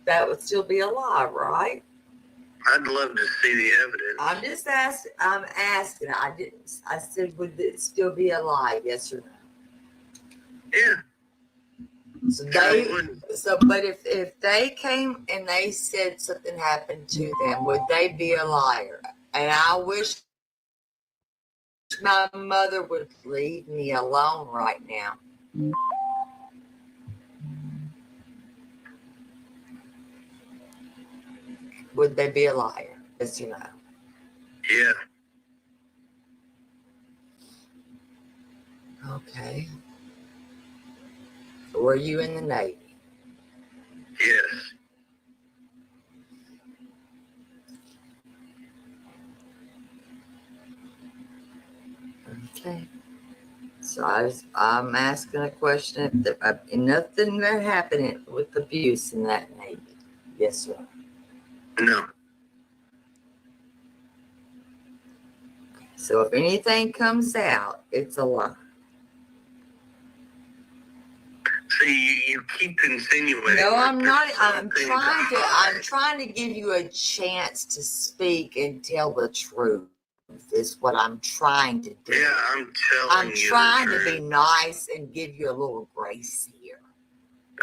that would still be a lie, right? I'd love to see the evidence. I'm just asking. I'm asking. I didn't. I said, would it still be a lie? Yes or no? Yeah. So but if they came and they said something happened to them, would they be a liar? And I wish my mother would leave me alone right now. Would they be a liar? Yes or no? Yeah. Okay. Were you in the Navy? Yes. Okay. So I'm asking a question. If nothing that happened with abuse in that Navy? Yes or no? No. So if anything comes out, it's a lie. See, you keep insinuating. No, I'm not. I'm something trying to give you a chance to speak and tell the truth. Is what I'm trying to do. Yeah, I'm I'm trying the to truth. be nice and give you a little grace here.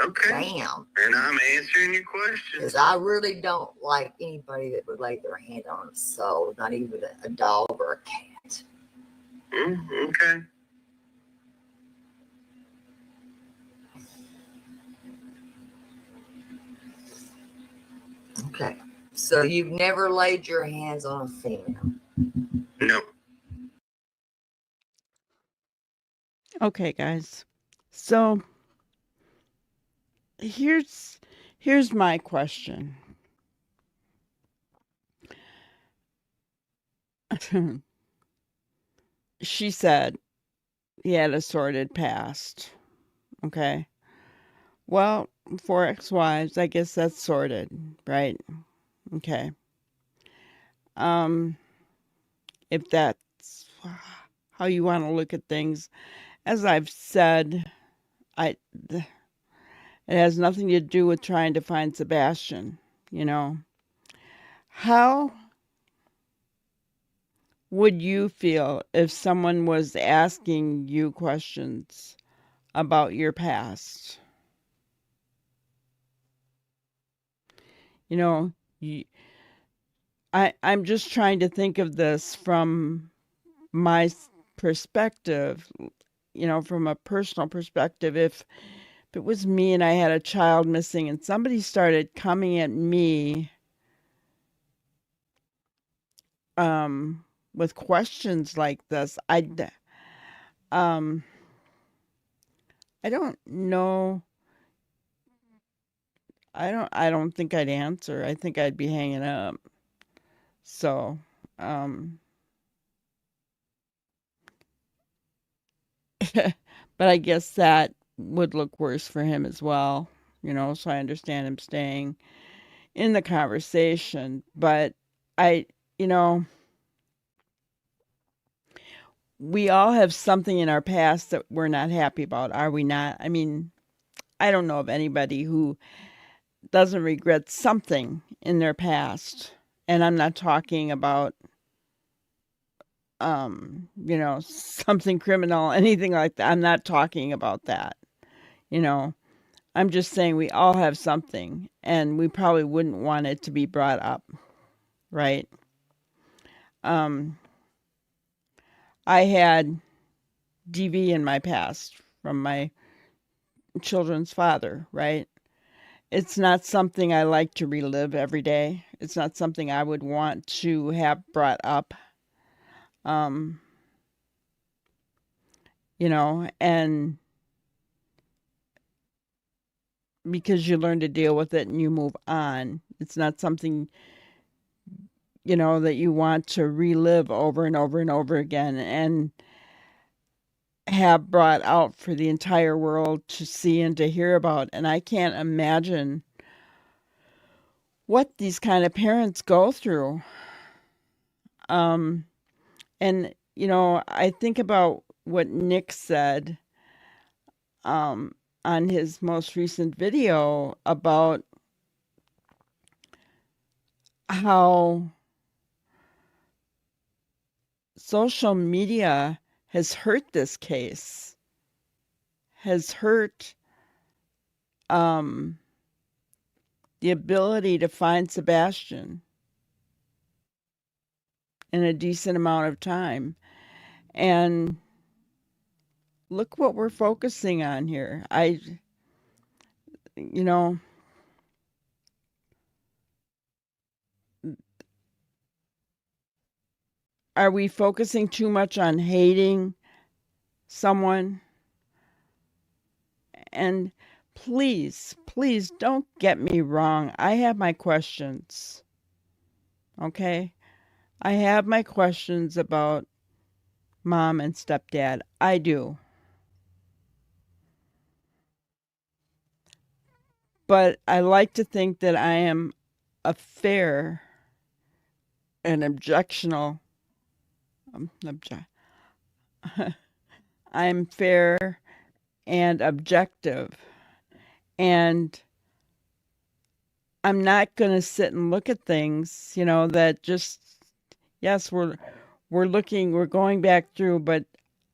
Okay. Damn. And I'm answering your question. Because I really don't like anybody that would lay their hand on a soul, not even a dog or a cat. Okay. Okay. So you've never laid your hands on a female? No. Okay, guys. So here's my question. She said he had a sordid past. Okay. Well, for ex-wives, I guess that's sordid, right? Okay. Um, if that's how you want to look at things, as I've said, I it has nothing to do with trying to find Sebastian, you know. How would you feel if someone was asking you questions about your past? You know, I'm just trying to think of this from my perspective, you know, from a personal perspective. If it was me and I had a child missing and somebody started coming at me with questions like this, um I don't know. I don't think I'd answer. I think I'd be hanging up. So, um but I guess that would look worse for him as well, you know, so I understand him staying in the conversation. But I, you know, we all have something in our past that we're not happy about, are we not? I mean, I don't know of anybody who doesn't regret something in their past. And I'm not talking about you know, something criminal, anything like that. I'm not talking about that. You know, I'm just saying we all have something and we probably wouldn't want it to be brought up, right? Um I had DV in my past from my children's father, right? It's not something I like to relive every day. It's not something I would want to have brought up. Um, you know, and because you learn to deal with it and you move on. It's not something, you know, that you want to relive over and over and over again and have brought out for the entire world to see and to hear about. And I can't imagine what these kind of parents go through. Um, and, you know, I think about what Nick said um, on his most recent video about how social media has hurt this case, has hurt um, the ability to find Sebastian in a decent amount of time. And look what we're focusing on here. You know, are we focusing too much on hating someone? And please, please don't get me wrong. I have my questions. Okay? I have my questions about mom and stepdad. I do. But I like to think that I am a fair and objectional. Obje- I'm fair and objective. And I'm not going to sit and look at things, you know, that just, yes, we're going back through, but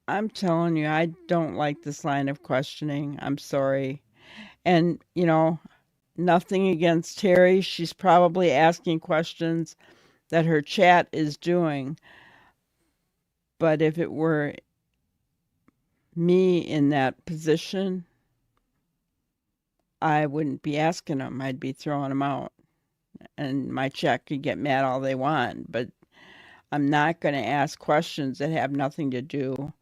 I'm telling you, I don't like this line of questioning. I'm sorry. And, you know, nothing against Terri. She's probably asking questions that her chat is doing. But if it were me in that position, I wouldn't be asking them. I'd be throwing them out. and my check could get mad all they want, but I'm not going to ask questions that have nothing to do,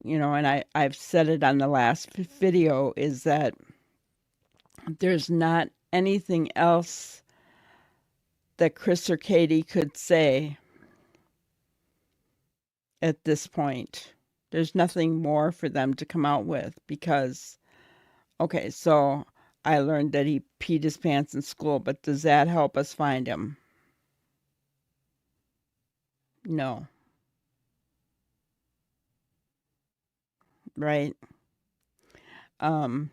and I've said it on the last video, is that there's not anything else that Chris or Katie could say at this point. There's nothing more for them to come out with because, okay, so I learned that he peed his pants in school, but does that help us find him? No. Right? So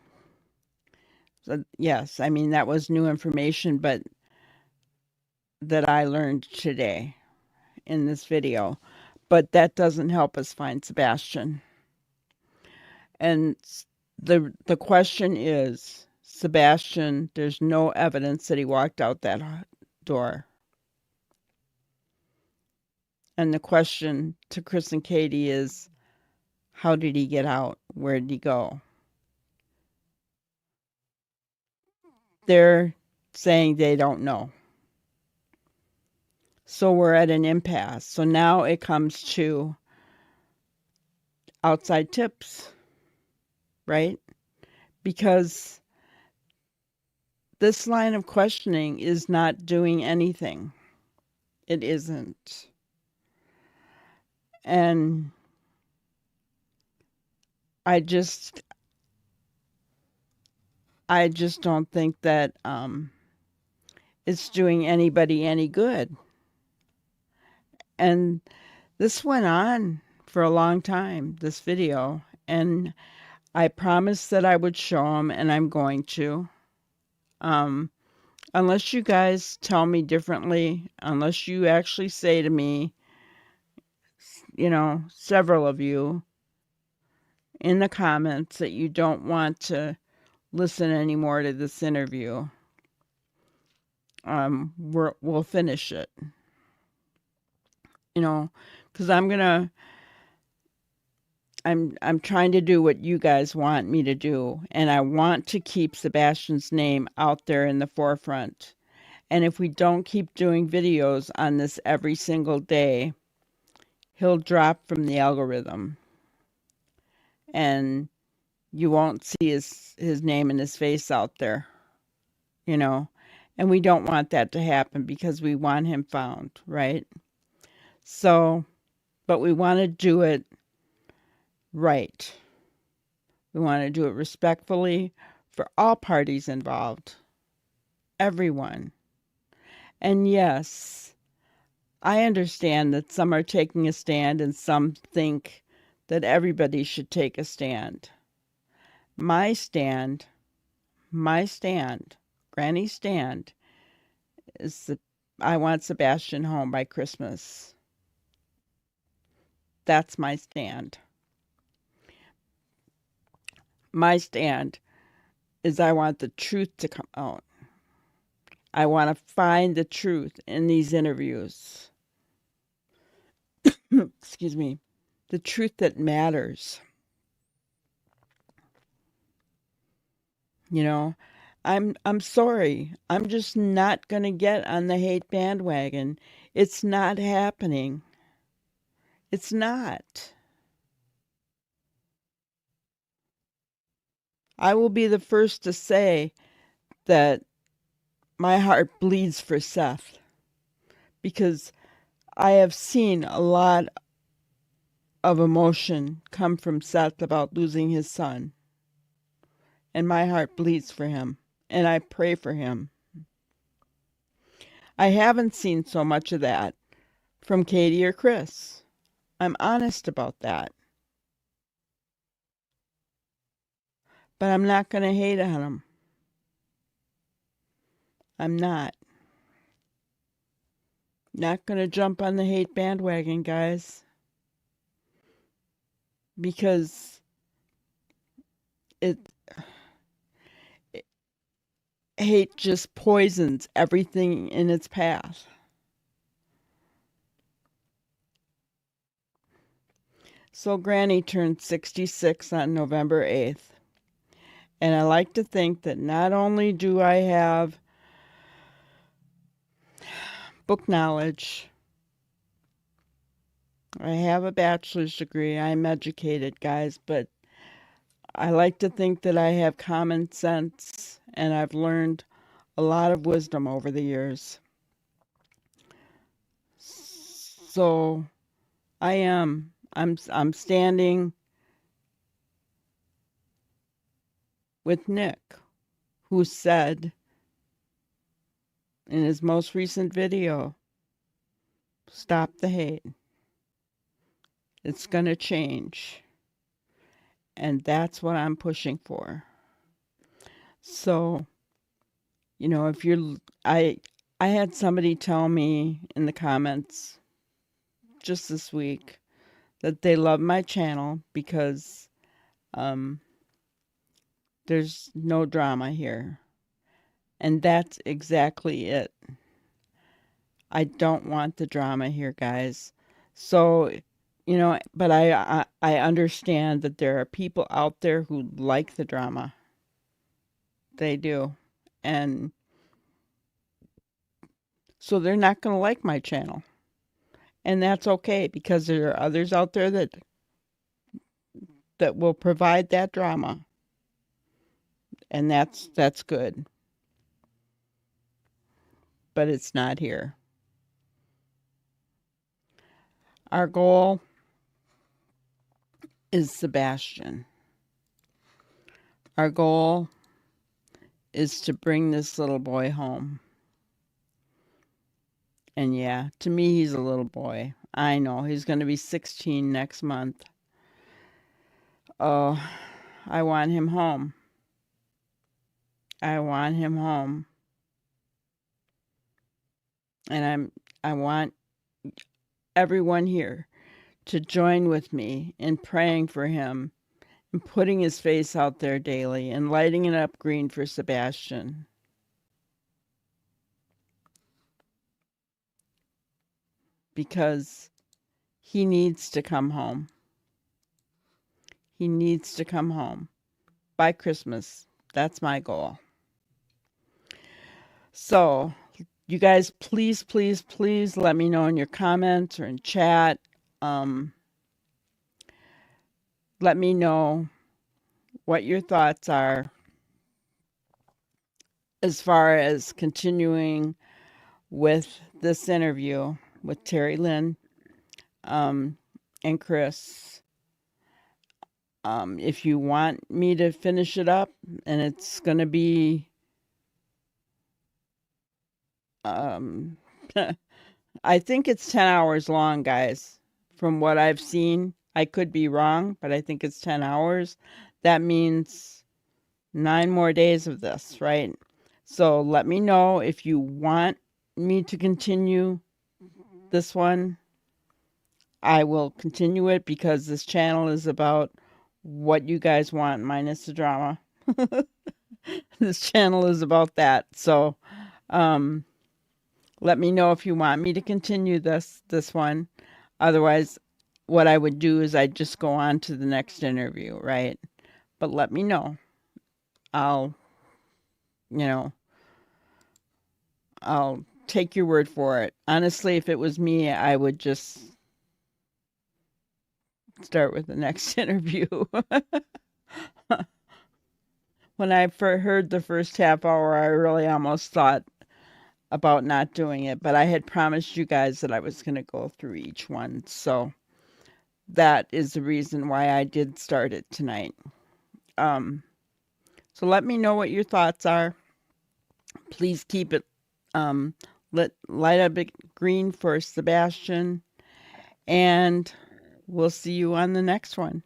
yes, I mean, that was new information, but that I learned today in this video. But that doesn't help us find Sebastian. And the question is, Sebastian, there's no evidence that he walked out that door. And the question to Chris and Katie is, how did he get out? Where did he go? They're saying they don't know. So we're at an impasse. So now it comes to outside tips, right? Because this line of questioning is not doing anything. It isn't. And I just don't think that it's doing anybody any good. And this went on for a long time, this video, and I promised that I would show them, and I'm going to. Unless you guys tell me differently, unless you actually say to me, several of you in the comments that you don't want to listen anymore to this interview, we'll finish it. Because I'm trying to do what you guys want me to do, and I want to keep Sebastian's name out there in the forefront. And if we don't keep doing videos on this every single day, he'll drop from the algorithm. And you won't see his name and his face out there, And we don't want that to happen because we want him found, right? So, but we want to do it right. We want to do it respectfully for all parties involved. Everyone. And yes, I understand that some are taking a stand and some think that everybody should take a stand. My stand, Granny's stand, is that I want Sebastian home by Christmas. That's my stand. My stand is I want the truth to come out. I want to find the truth in these interviews. Excuse me. The truth that matters. I'm sorry. I'm just not going to get on the hate bandwagon. It's not happening. It's not. I will be the first to say that my heart bleeds for Seth because I have seen a lot of emotion come from Seth about losing his son. And my heart bleeds for him, and I pray for him. I haven't seen so much of that from Katie or Chris. I'm honest about that. But I'm not going to hate on them. I'm not. Not going to jump on the hate bandwagon, guys. Because hate just poisons everything in its path. So Granny turned 66 on November 8th. And I like to think that not only do I have book knowledge. I have a bachelor's degree. I'm educated, guys, but I like to think that I have common sense and I've learned a lot of wisdom over the years. So I'm standing with Nick, who said in his most recent video, stop the hate. It's going to change. And that's what I'm pushing for. So, if I had somebody tell me in the comments just this week that they love my channel because there's no drama here. And that's exactly it. I don't want the drama here, guys. So, but I understand that there are people out there who like the drama. They do. And so they're not going to like my channel. And that's okay, because there are others out there that will provide that drama. And that's good. But it's not here. Our goal is Sebastian. Our goal is to bring this little boy home. And yeah, to me, he's a little boy. I know, he's going to be 16 next month. Oh, I want him home. I want him home. And I want everyone here to join with me in praying for him and putting his face out there daily and lighting it up green for Sebastian. Because he needs to come home. He needs to come home by Christmas. That's my goal. So, you guys, please, please, please let me know in your comments or in chat. Let me know what your thoughts are as far as continuing with this interview with Terri Lynn and Chris. If you want me to finish it up, and it's going to be I think it's 10 hours long, guys. From what I've seen, I could be wrong, but I think it's 10 hours. That means 9 more days of this, right? So let me know if you want me to continue this one. I will continue it because this channel is about what you guys want, minus the drama. This channel is about that. So, let me know if you want me to continue this one. Otherwise, what I would do is I'd just go on to the next interview, right? But let me know. I'll take your word for it. Honestly, if it was me, I would just start with the next interview. When I heard the first half hour, I really almost thought about not doing it, but I had promised you guys that I was going to go through each one. So that is the reason why I did start it tonight. So let me know what your thoughts are. Please keep it light up green for Sebastian, and we'll see you on the next one.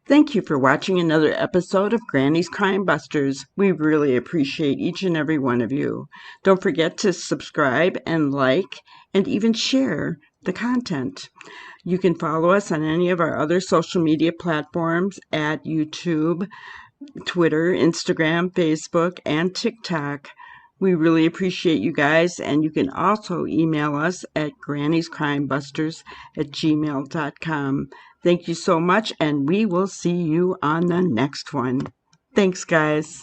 Thank you for watching another episode of Granny's Crime Busters. We really appreciate each and every one of you. Don't forget to subscribe and like and even share the content. You can follow us on any of our other social media platforms at YouTube, Twitter, Instagram, Facebook, and TikTok. We really appreciate you guys, and you can also email us at granny'scrimebusters@gmail.com. Thank you so much, and we will see you on the next one. Thanks, guys.